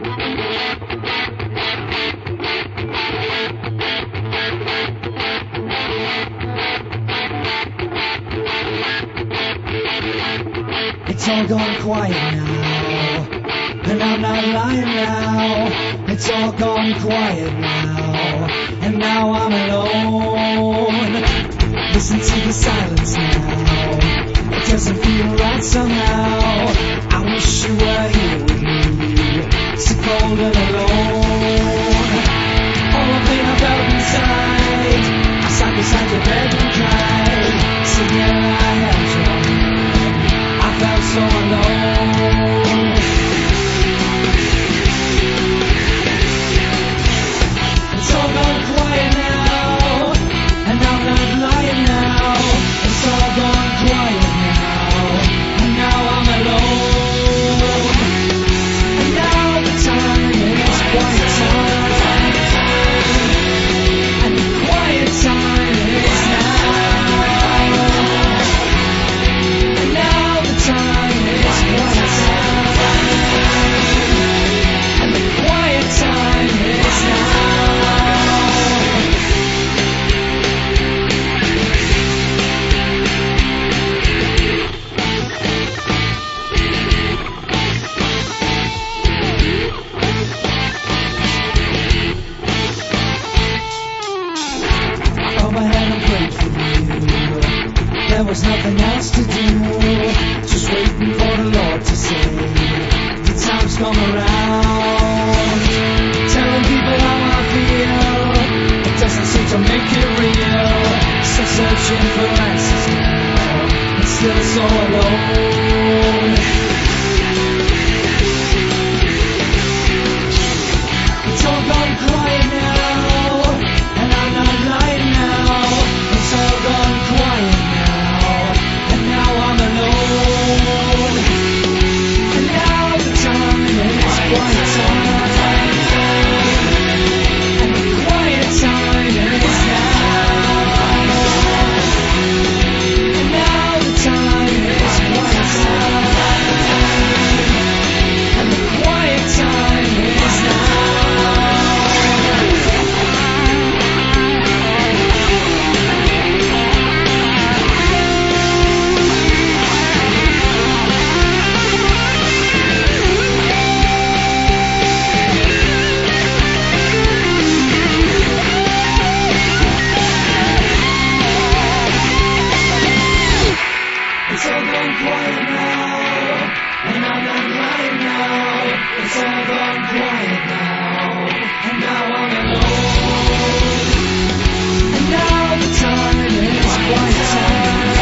It's all gone quiet now, and I'm not lying now. It's all gone quiet now, and now I'm alone. Listen to the silence now, it doesn't feel right somehow. I wish you were here with me, so cold and alone. All the pain I felt inside, I sat beside your bed and cried. So yeah, I held your hand, I felt so alone. It's all gone quiet now, and I'm not lying now. It's all gone quiet now, and now I'm alone. And now the time is quiet time, and the quiet time is now. And now the time is quiet time, and the quiet time is now. There was nothing else to do, just waiting for the Lord to say the time's come around. Telling people how I feel, it doesn't seem to make it real. So searching for answers now, and still so alone. It's all gone quiet now, and I'm not lying now. It's all gone quiet now, and now I'm alone. And now the time is quiet time, and the quiet time is now. And now the time is quiet time, and the quiet time is now. It's all gone quiet now, and I'm not lying now. It's all gone quiet now, and now I'm alone. And now the time is quiet time,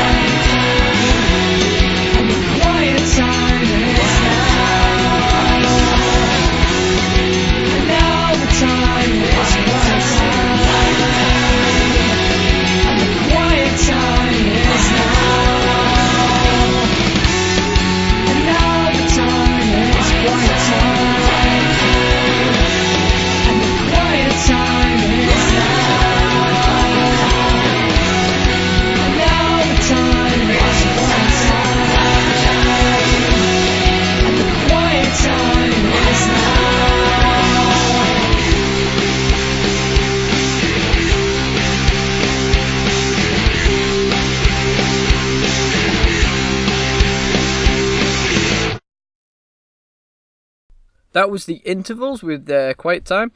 and the quiet time is now. And now the time is quiet time, and the quiet time is now. That was The Intervals with Quiet Time.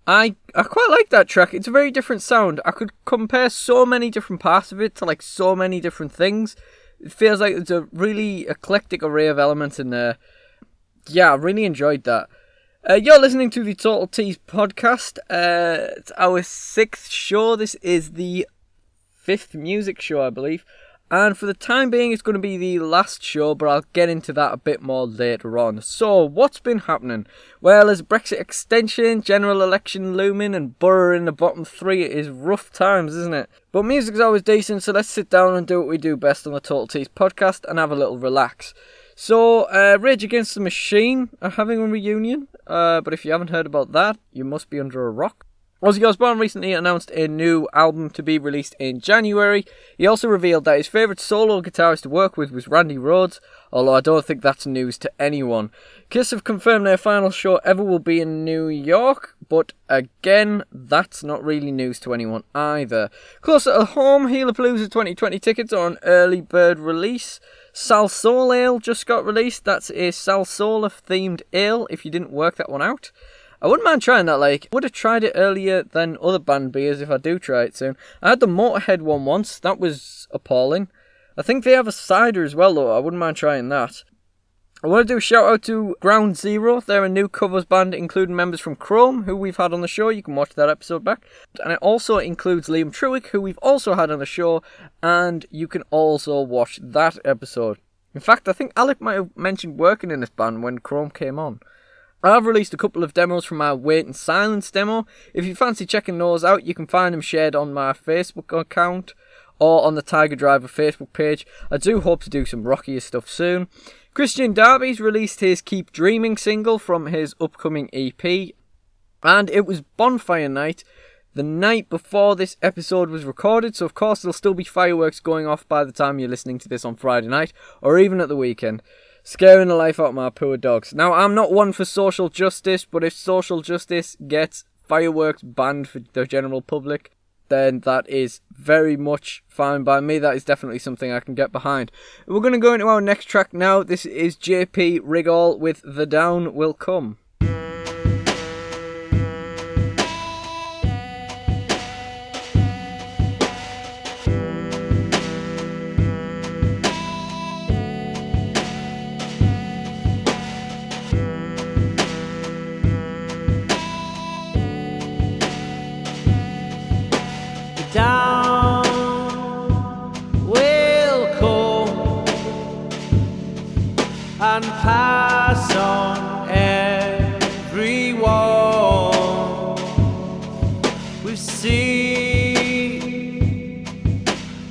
I quite like that track. It's a very different sound. I could compare so many different parts of it to like so many different things. It feels like there's a really eclectic array of elements in there. Yeah, I really enjoyed that. You're listening to the Total Tease podcast. It's our 6th show. This is the 5th music show, I believe. And for the time being, it's going to be the last show, but I'll get into that a bit more later on. So, what's been happening? Well, there's Brexit extension, general election looming, and Borough in the bottom 3. It is rough times, isn't it? But music's always decent, so let's sit down and do what we do best on the Total Tease podcast and have a little relax. So, Rage Against the Machine are having a reunion, but if you haven't heard about that, you must be under a rock. Ozzy Osbourne recently announced a new album to be released in January. He also revealed that his favourite solo guitarist to work with was Randy Rhoads, although I don't think that's news to anyone. Kiss have confirmed their final show ever will be in New York, but again, that's not really news to anyone either. Closer to home, Healapalooza 2020 tickets are on early bird release. Sal Soul Ale just got released. That's a Sal Soul themed ale, if you didn't work that one out. I wouldn't mind trying that, would have tried it earlier than other band beers if I do try it soon. I had the Motorhead one once, that was appalling. I think they have a cider as well though, I wouldn't mind trying that. I want to do a shout out to Ground Zero. They're a new covers band including members from Chrome, who we've had on the show. You can watch that episode back. And it also includes Liam Truick, who we've also had on the show, and you can also watch that episode. In fact, I think Alec might have mentioned working in this band when Chrome came on. I've released a couple of demos from our Wait in Silence demo. If you fancy checking those out, you can find them shared on my Facebook account or on the Tiger Driver Facebook page. I do hope to do some rockier stuff soon. Christian Darby's released his Keep Dreaming single from his upcoming EP, and it was Bonfire Night the night before this episode was recorded, so of course there'll still be fireworks going off by the time you're listening to this on Friday night, or even at the weekend. Scaring the life out of my poor dogs. Now, I'm not one for social justice, but if social justice gets fireworks banned for the general public, then that is very much fine by me. That is definitely something I can get behind. We're going to go into our next track now. This is JP Rigall with The Down Will Come. Down will come and pass on everyone. We've seen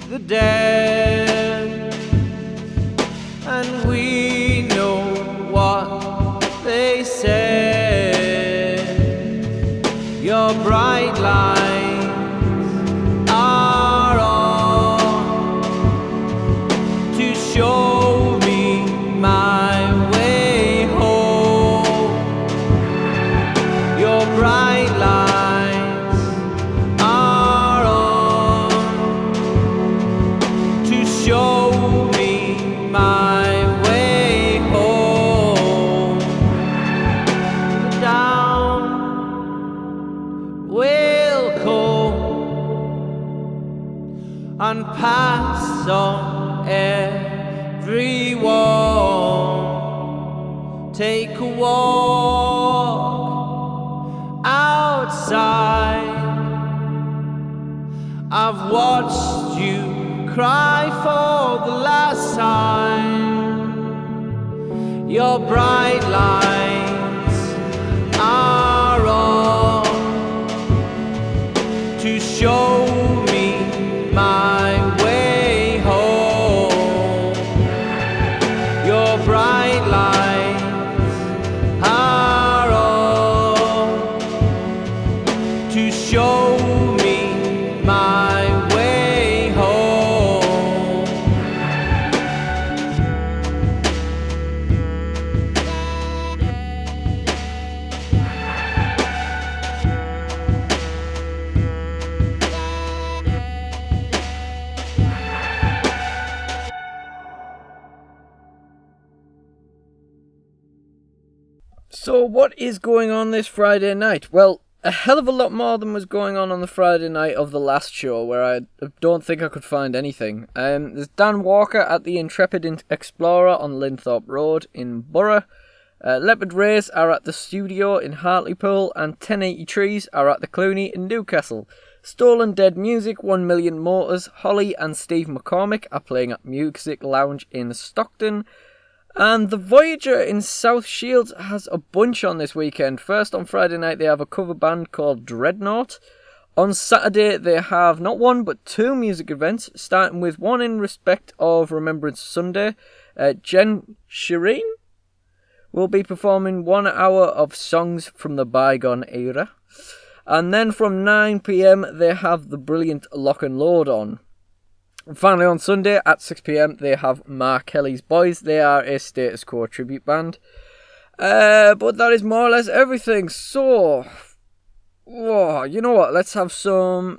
the dead and we know what they said. Your bright light show me my way home. Your bright lights are on to show me my way home. The down will come and pass on everyone. Take a walk outside. I've watched you cry for the last time. Your bright lights are on to show me my way home. Your bright lights are on to show me my way home. So what is going on this Friday night? Well, a hell of a lot more than was going on the Friday night of the last show, where I don't think I could find anything. There's Dan Walker at the Intrepid Explorer on Linthorpe Road in Borough. Leopard Rays are at the Studio in Hartlepool, and 1080 Trees are at the Clooney in Newcastle. Stolen Dead Music, 1 Million Motors, Holly and Steve McCormick are playing at Music Lounge in Stockton. And the Voyager in South Shields has a bunch on this weekend. First, on Friday night, they have a cover band called Dreadnought. On Saturday, they have not one, but two music events, starting with one in respect of Remembrance Sunday. Jen Shireen will be performing 1 hour of songs from the bygone era. And then from 9 p.m, they have the brilliant Lock and Load on. And finally on Sunday at 6 p.m, they have Mark Kelly's Boys. They are a Status Quo tribute band. But that is more or less everything. So, whoa, you know what? Let's have some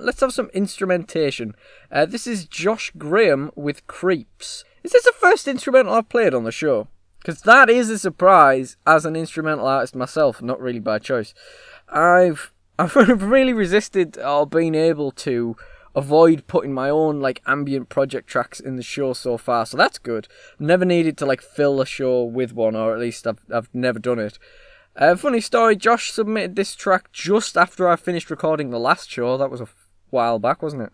instrumentation. This is Josh Graham with Creeps. Is this the first instrumental I've played on the show? Because that is a surprise as an instrumental artist myself, not really by choice. I've really resisted being able to avoid putting my own like ambient project tracks in the show so far, so that's good. Never needed to like fill a show with one, or at least I've never done it. Funny story, Josh submitted this track just after I finished recording the last show. That was a while back, wasn't it?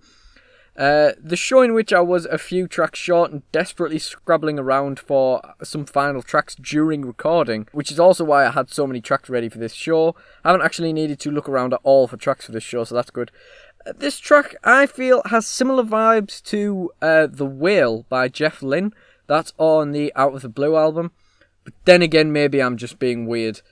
The show in which I was a few tracks short and desperately scrabbling around for some final tracks during recording, which is also why I had so many tracks ready for this show. I haven't actually needed to look around at all for tracks for this show, so that's good. This track, I feel, has similar vibes to The Whale by Jeff Lynne. That's on the Out of the Blue album. But then again, maybe I'm just being weird.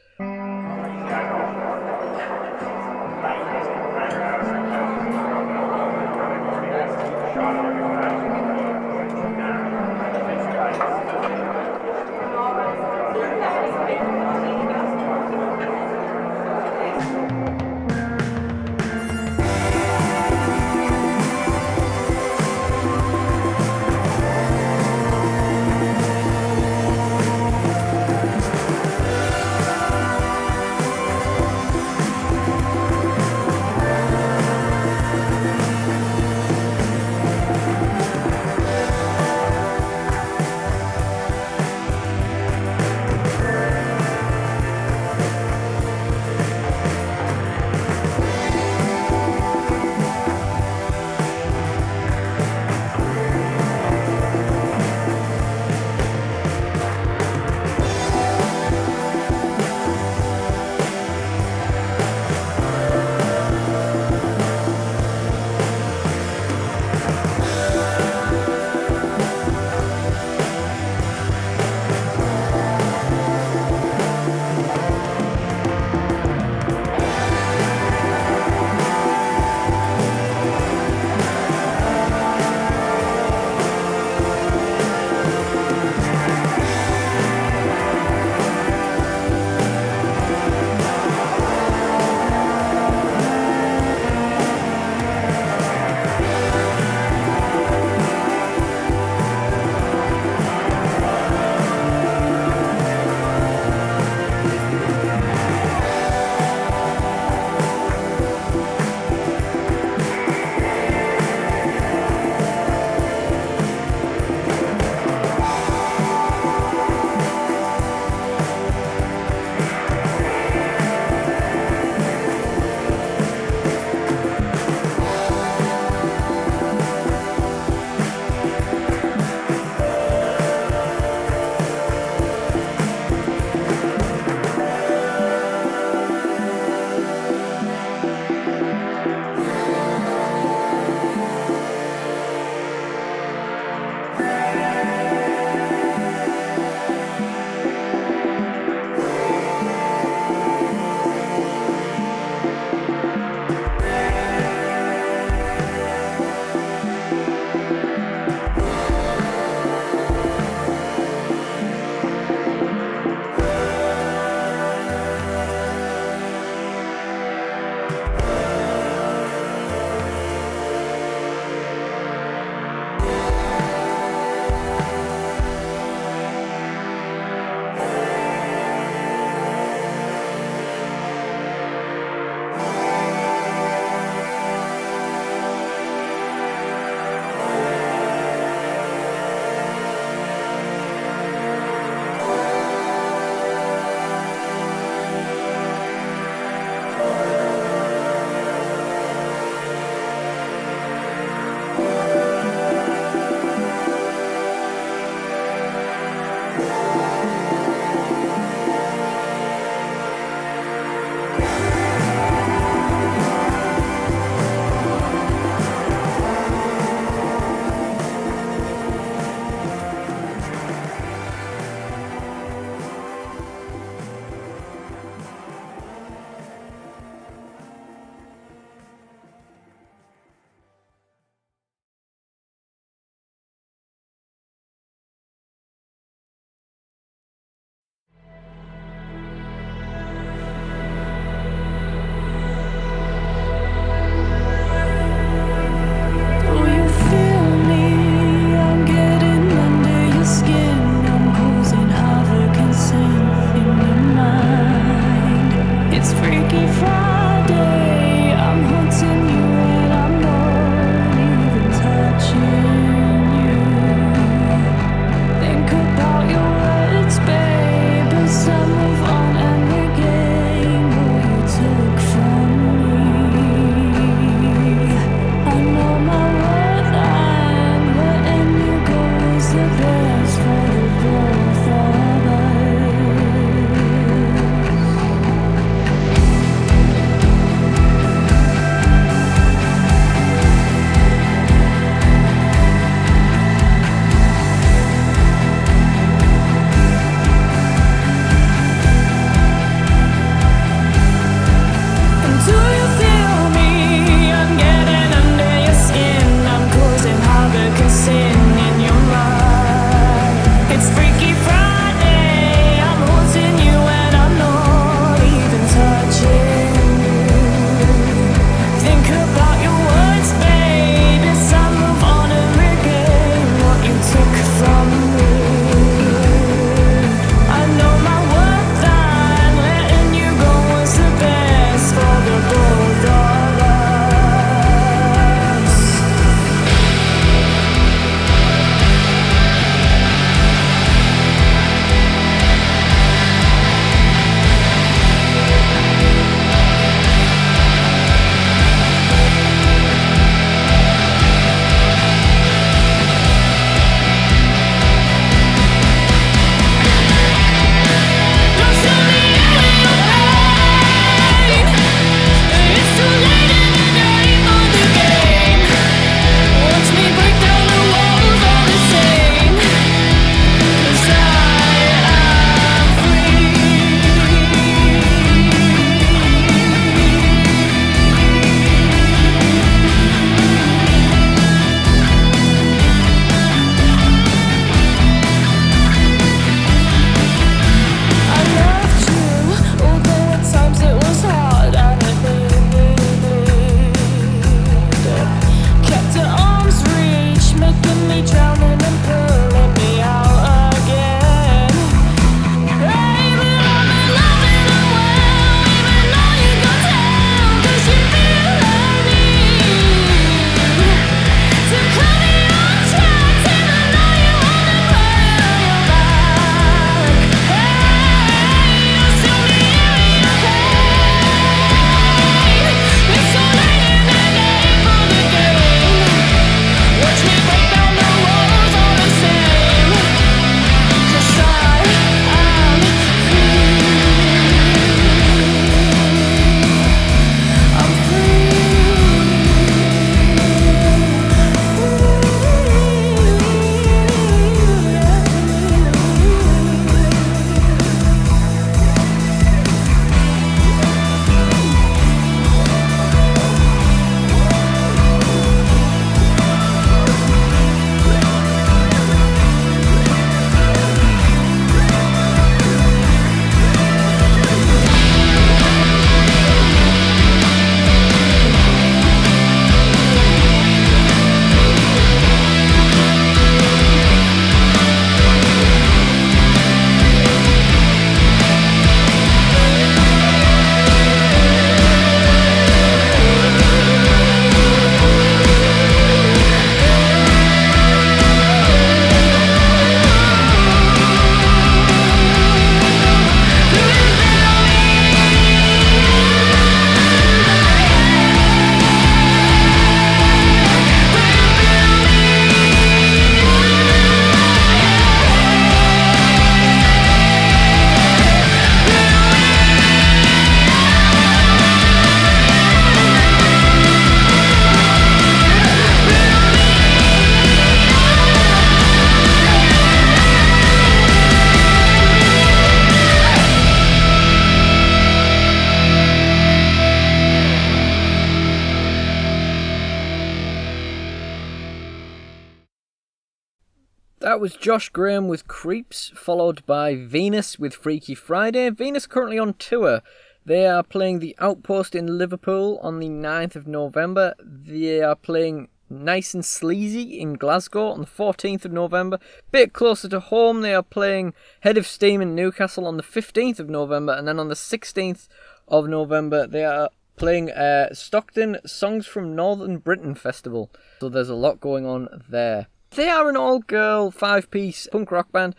That was Josh Graham with Creeps, followed by Venus with Freaky Friday. Venus currently on tour. They are playing the Outpost in Liverpool on the 9th of November. They are playing Nice and Sleazy in Glasgow on the 14th of November. Bit closer to home, they are playing Head of Steam in Newcastle on the 15th of November. And then on the 16th of November, they are playing Stockton Songs from Northern Britain Festival. So there's a lot going on there. They are an all-girl 5-piece punk rock band.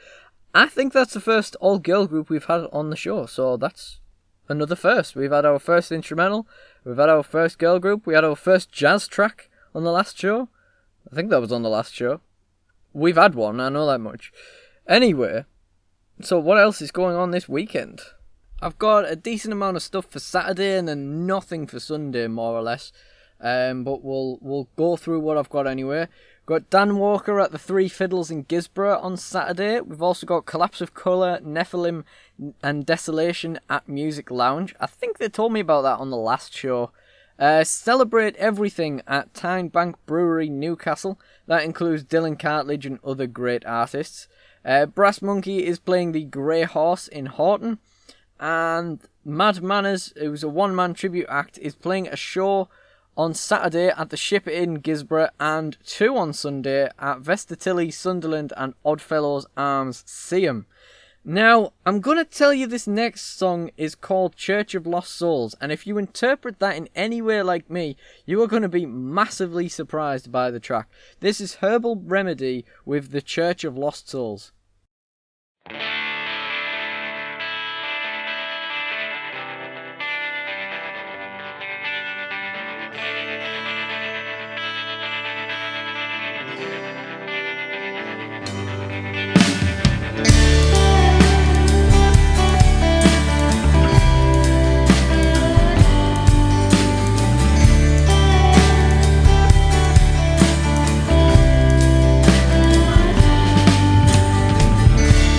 I think that's the first all-girl group we've had on the show, so that's another first. We've had our first instrumental, we've had our first girl group, we had our first jazz track on the last show. I think that was on the last show. We've had one, I know that much. Anyway, so what else is going on this weekend? I've got a decent amount of stuff for Saturday and then nothing for Sunday, more or less. But we'll go through what I've got anyway. Got Dan Walker at the Three Fiddles in Gisborough on Saturday. We've also got Collapse of Colour, Nephilim and Desolation at Music Lounge. I think they told me about that on the last show. Celebrate Everything at Tyne Bank Brewery, Newcastle. That includes Dylan Cartledge and other great artists. Brass Monkey is playing the Grey Horse in Horton. And Mad Manners, who's a one-man tribute act, is playing a show on Saturday at the Ship in Gisborough and 2 on Sunday at Vestatilly, Sunderland and Oddfellows Arms, Seaham. Now, I'm going to tell you this next song is called Church of Lost Souls, and if you interpret that in any way like me, you are going to be massively surprised by the track. This is Herbal Remedy with The Church of Lost Souls.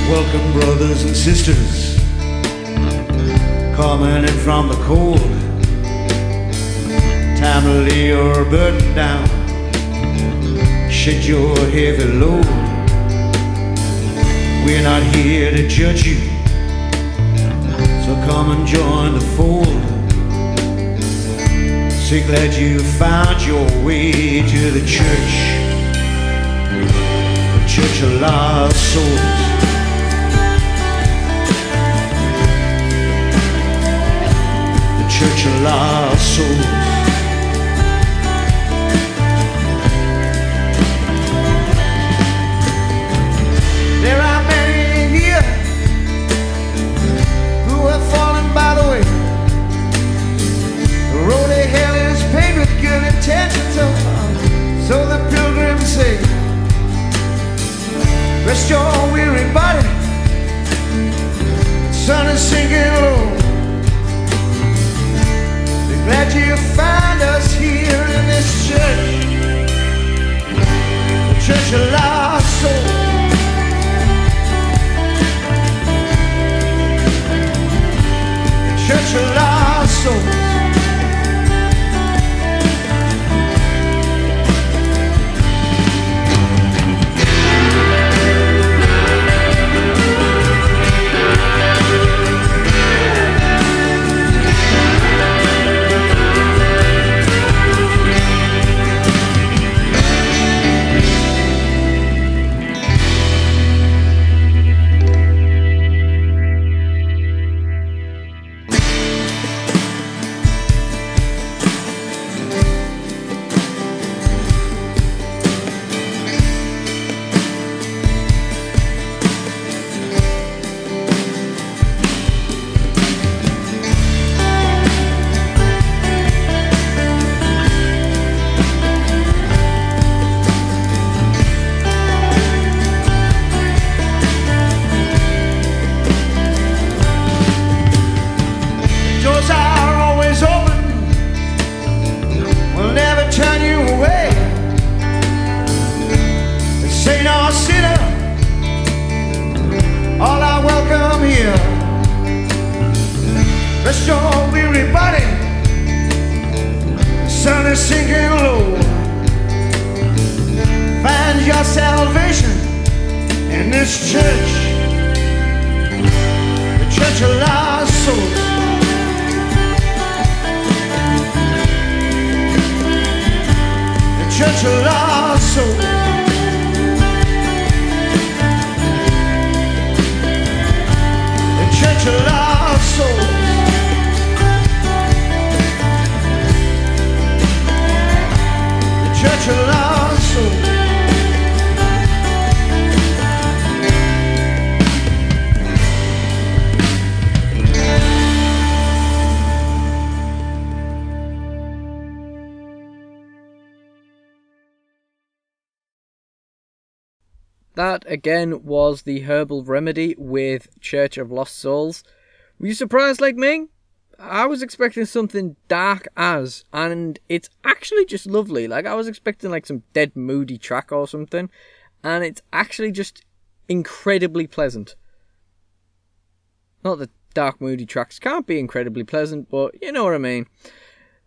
Welcome, brothers and sisters, coming in from the cold. Time to lay your burden down, shed your heavy load. We're not here to judge you, so come and join the fold. So glad you found your way to the church of lost souls. Church of Lost Souls. There are many here who have fallen by the way. The road to hell is paved with good intentions, so the pilgrims say. Rest your weary body, the sun is sinking low. Glad you find us here in this church, the Church of Lost Souls. The Church of Lost Souls. Rest your weary body, the sun is sinking low. Find your salvation in this church, the church of lost souls. The church of lost souls. The church of lost souls. The church of lost souls. That again was the Herbal Remedy with Church of Lost Souls. Were you surprised like me? I was expecting something dark as, and it's actually just lovely. Like, I was expecting like some dead moody track or something, and it's actually just incredibly pleasant. Not that dark moody tracks can't be incredibly pleasant, but you know what I mean.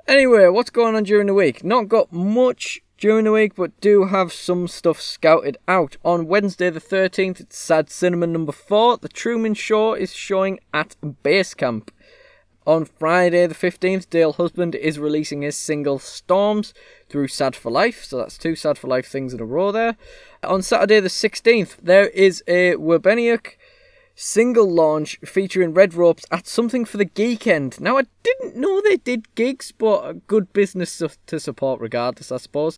Anyway, what's going on during the week? Not got much during the week, but do have some stuff scouted out. On Wednesday the 13th, it's Sad Cinema number 4. The Truman Show is showing at Basecamp. On Friday the 15th, Dale Husband is releasing his single Storms through Sad for Life. So that's 2 Sad for Life things in a row there. On Saturday the 16th, there is a Werbeniuk single launch featuring Red Ropes at Something for the Geekend. Now, I didn't know they did gigs, but good business stuff to support regardless, I suppose.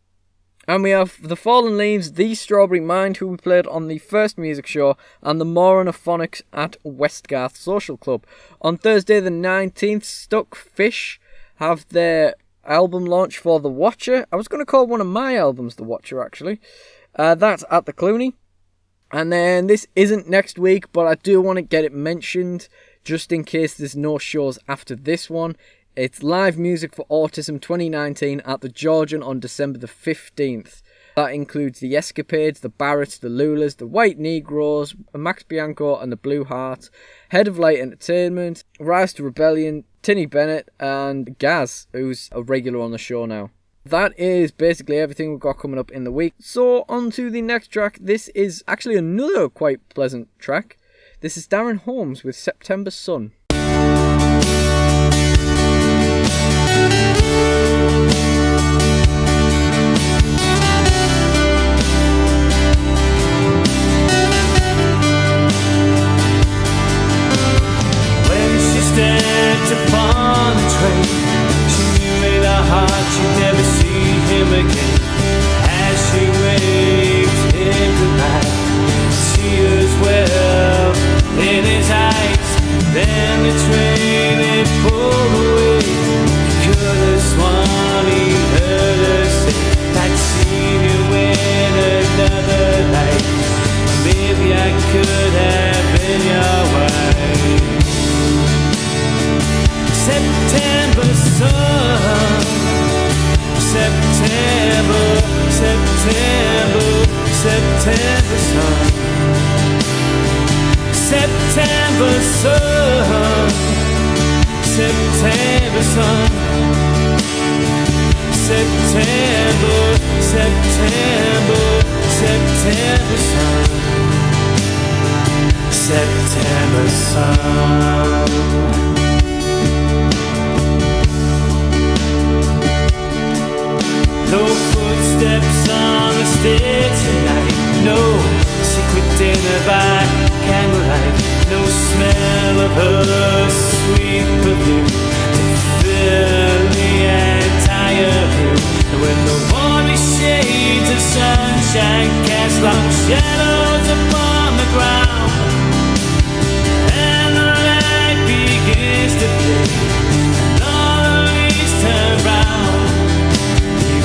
And we have The Fallen Leaves, The Strawberry Mind, who we played on the first music show, and the Moronophonic's at Westgarth Social Club. On Thursday the 19th, Stuck Fish have their album launch for The Watcher. I was going to call one of my albums The Watcher, actually. That's at the Clooney. And then this isn't next week, but I do want to get it mentioned, just in case there's no shows after this one. It's Live Music for Autism 2019 at the Georgian on December the 15th. That includes the Escapades, the Barretts, the Lulas, the White Negroes, Max Bianco and the Blue Hearts, Head of Light Entertainment, Rise to Rebellion, Tinny Bennett and Gaz, who's a regular on the show now. That is basically everything we've got coming up in the week. So on to the next track. This is actually another quite pleasant track. This is Darren Holmes with September Sun. Upon the train, she knew in her heart she'd never see him again. As she waved him goodbye, tears welled in his eyes. Then the train it pulled away. He could have sworn he heard her say, I'd seen you in another life. Maybe I could have been your wife. September sun, September, September, September sun, September sun, September sun, September, September, September sun, September sun. No footsteps on the stairs tonight. No secret dinner by candlelight. No smell of her sweet perfume to fill the entire room. And when the warm shades of sunshine cast long shadows upon the ground, and the light begins to fade, and all the leaves turn round.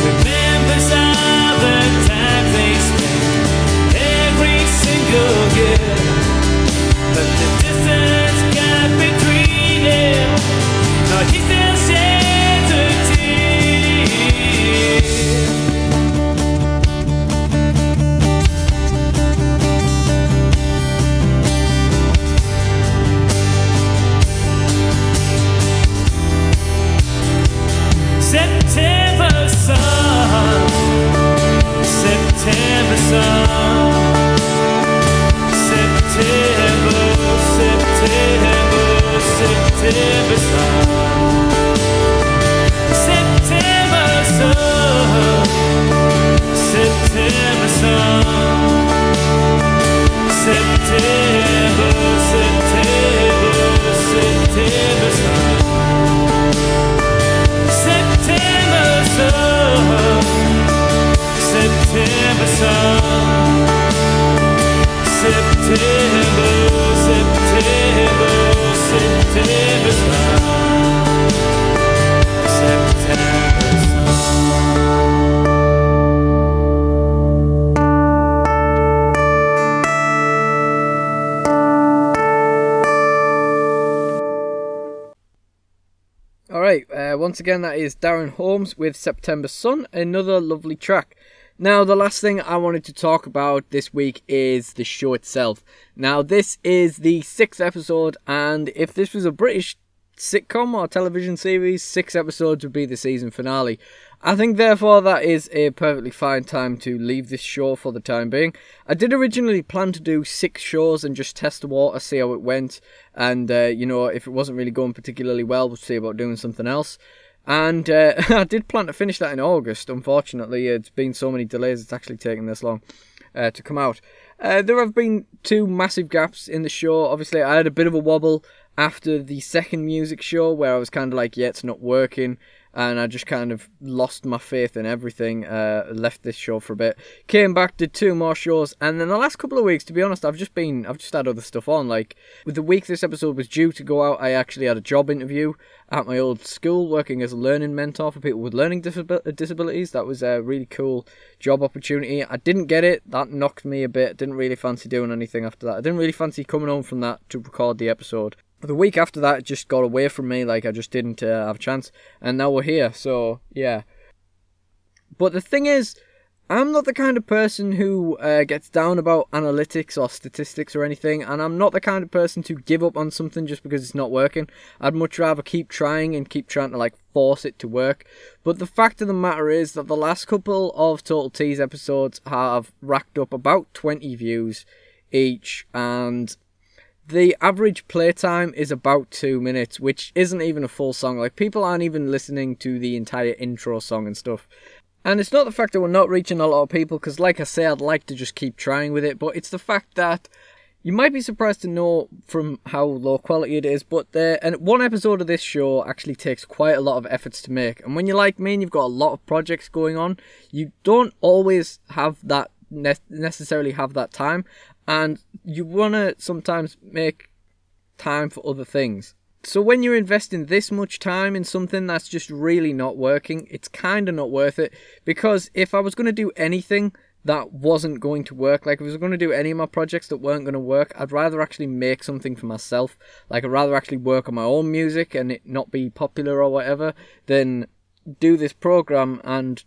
Remembers all the times they spent every single year, but the distance gap between them Alright, once again that is Darren Holmes with September Sun, another lovely track. Now, the last thing I wanted to talk about this week is the show itself. Now, this is the 6th episode, and if this was a British sitcom or television series, 6 episodes would be the season finale. I think, therefore, that is a perfectly fine time to leave this show for the time being. I did originally plan to do 6 shows and just test the water, see how it went, and, if it wasn't really going particularly well, we'll see about doing something else. And I did plan to finish that in August. Unfortunately, it's been so many delays, it's actually taken this long to come out. There have been 2 massive gaps in the show. Obviously, I had a bit of a wobble after the second music show where I was kind of like, yeah, it's not working. And I just kind of lost my faith in everything, left this show for a bit, came back, did 2 more shows, and then the last couple of weeks, to be honest, I've just had other stuff on. Like, with the week this episode was due to go out, I actually had a job interview at my old school, working as a learning mentor for people with learning disabilities. That was a really cool job opportunity. I didn't get it, that knocked me a bit, didn't really fancy doing anything after that. I didn't really fancy coming home from that to record the episode. The week after that, it just got away from me, like I just didn't have a chance, and now we're here, so yeah. But the thing is, I'm not the kind of person who gets down about analytics or statistics or anything, and I'm not the kind of person to give up on something just because it's not working. I'd much rather keep trying and keep trying to like force it to work. But the fact of the matter is that the last couple of Total Tease episodes have racked up about 20 views each, and the average playtime is about 2 minutes, which isn't even a full song. Like, people aren't even listening to the entire intro song and stuff. And it's not the fact that we're not reaching a lot of people, because like I say, I'd like to just keep trying with it, but it's the fact that you might be surprised to know from how low quality it is, but one episode of this show actually takes quite a lot of efforts to make. And when you're like me and you've got a lot of projects going on, you don't always have that necessarily have that time, and you want to sometimes make time for other things. So when you're investing this much time in something that's just really not working, it's kind of not worth it, because if I was going to do anything that wasn't going to work, like if I was going to do any of my projects that weren't going to work, I'd rather actually make something for myself. Like, I'd rather actually work on my own music and it not be popular or whatever, than do this program and,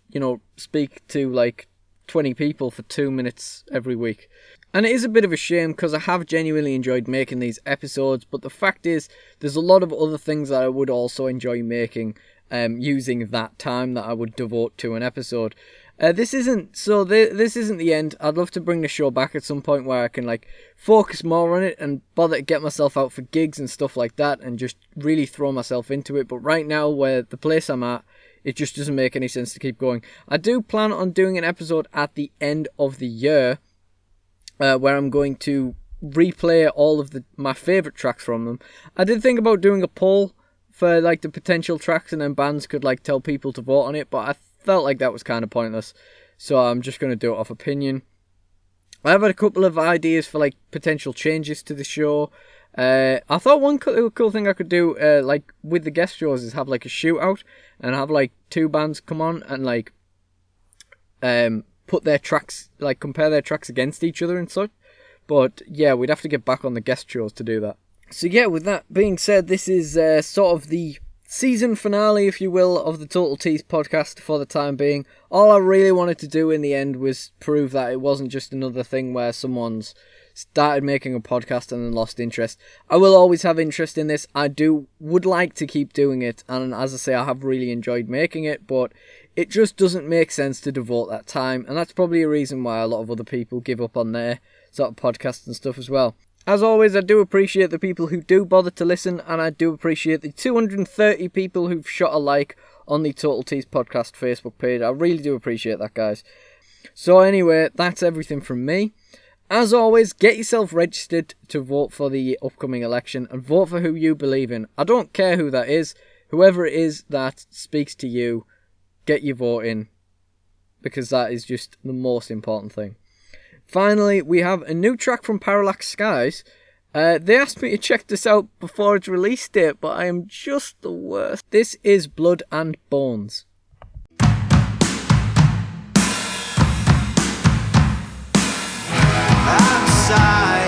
speak to like 20 people for 2 minutes every week. And it is a bit of a shame, because I have genuinely enjoyed making these episodes, but the fact is, there's a lot of other things that I would also enjoy making, using that time that I would devote to an episode. This isn't the end. I'd love to bring the show back at some point where I can like focus more on it and bother to get myself out for gigs and stuff like that and just really throw myself into it. But right now, where the place I'm at, it just doesn't make any sense to keep going. I do plan on doing an episode at the end of the year, where I'm going to replay all of my favourite tracks from them. I did think about doing a poll for like the potential tracks, and then bands could like tell people to vote on it, but I felt like that was kind of pointless, so I'm just going to do it off opinion. I have had a couple of ideas for like potential changes to the show. I thought one cool thing I could do, like with the guest shows, is have like a shootout and have like 2 bands come on and like put their tracks, like compare their tracks against each other and such. But yeah, we'd have to get back on the guest shows to do that. So yeah, with that being said, this is sort of the season finale, if you will, of the Total Tease podcast for the time being. All I really wanted to do in the end was prove that it wasn't just another thing where someone's started making a podcast and then lost interest. I will always have interest in this. I would like to keep doing it, and as I say, I have really enjoyed making it, but it just doesn't make sense to devote that time, and that's probably a reason why a lot of other people give up on their sort of podcasts and stuff as well. As always, I do appreciate the people who do bother to listen, and I do appreciate the 230 people who've shot a like on the Total Tease podcast Facebook page. I really do appreciate that, guys. So anyway, that's everything from me. As always, get yourself registered to vote for the upcoming election, and vote for who you believe in. I don't care who that is. Whoever it is that speaks to you, get your vote in, because that is just the most important thing. Finally, we have a new track from Parallax Skies. They asked me to check this out before its release date, but I am just the worst. This is Blood and Bones. Outside